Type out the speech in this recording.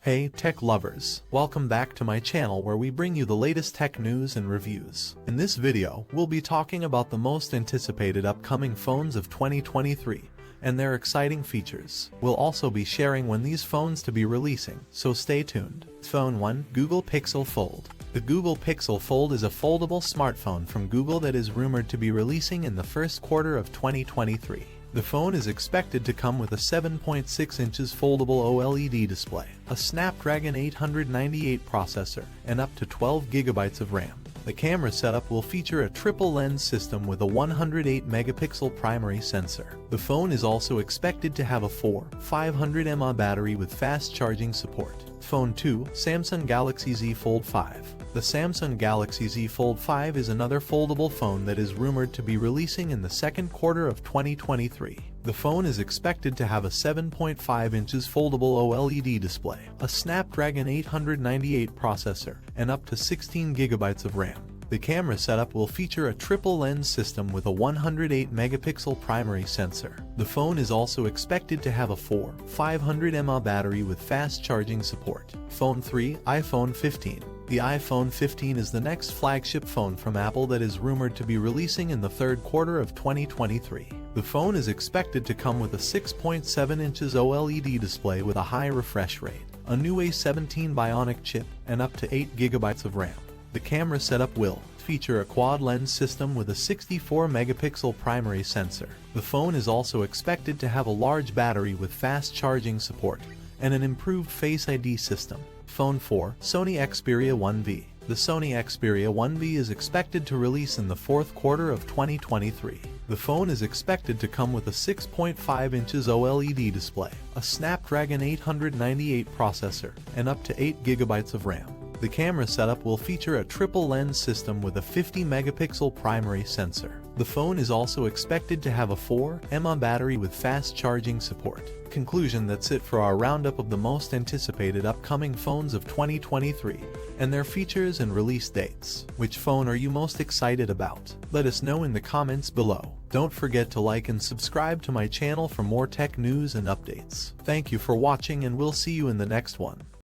Hey tech lovers, welcome back to my channel where we bring you the latest tech news and reviews. In this video, we'll be talking about the most anticipated upcoming phones of 2023 and their exciting features. We'll also be sharing when these phones to be releasing, so stay tuned. Phone 1. Google Pixel Fold. The Google Pixel Fold is a foldable smartphone from Google that is rumored to be releasing in the first quarter of 2023. The phone is expected to come with a 7.6 inches foldable OLED display, a Snapdragon 898 processor, and up to 12 GB of RAM. The camera setup will feature a triple lens system with a 108 megapixel primary sensor. The phone is also expected to have a 500 mAh battery with fast charging support. Phone 2. Samsung Galaxy Z Fold 5. The Samsung Galaxy Z Fold 5 is another foldable phone that is rumored to be releasing in the second quarter of 2023. The phone is expected to have a 7.5 inches foldable OLED display, a Snapdragon 898 processor, and up to 16 GB of RAM. The camera setup will feature a triple lens system with a 108 megapixel primary sensor. The phone is also expected to have a 500 mAh battery with fast charging support. Phone 3. iPhone 15. The iPhone 15 is the next flagship phone from Apple that is rumored to be releasing in the third quarter of 2023. The phone is expected to come with a 6.7 inches OLED display with a high refresh rate, a new A17 Bionic chip, and up to 8 GB of RAM. The camera setup will feature a quad lens system with a 64 megapixel primary sensor. The phone is also expected to have a large battery with fast charging support and an improved Face ID system. Phone 4. Sony Xperia 1V. The Sony Xperia 1V is expected to release in the fourth quarter of 2023. The phone is expected to come with a 6.5 inches OLED display, a Snapdragon 898 processor, and up to 8 GB of RAM. The camera setup will feature a triple lens system with a 50 megapixel primary sensor. The phone is also expected to have a 4 mAh battery with fast charging support. Conclusion: that's it for our roundup of the most anticipated upcoming phones of 2023 and their features and release dates. Which phone are you most excited about? Let us know in the comments below. Don't forget to like and subscribe to my channel for more tech news and updates. Thank you for watching, and we'll see you in the next one.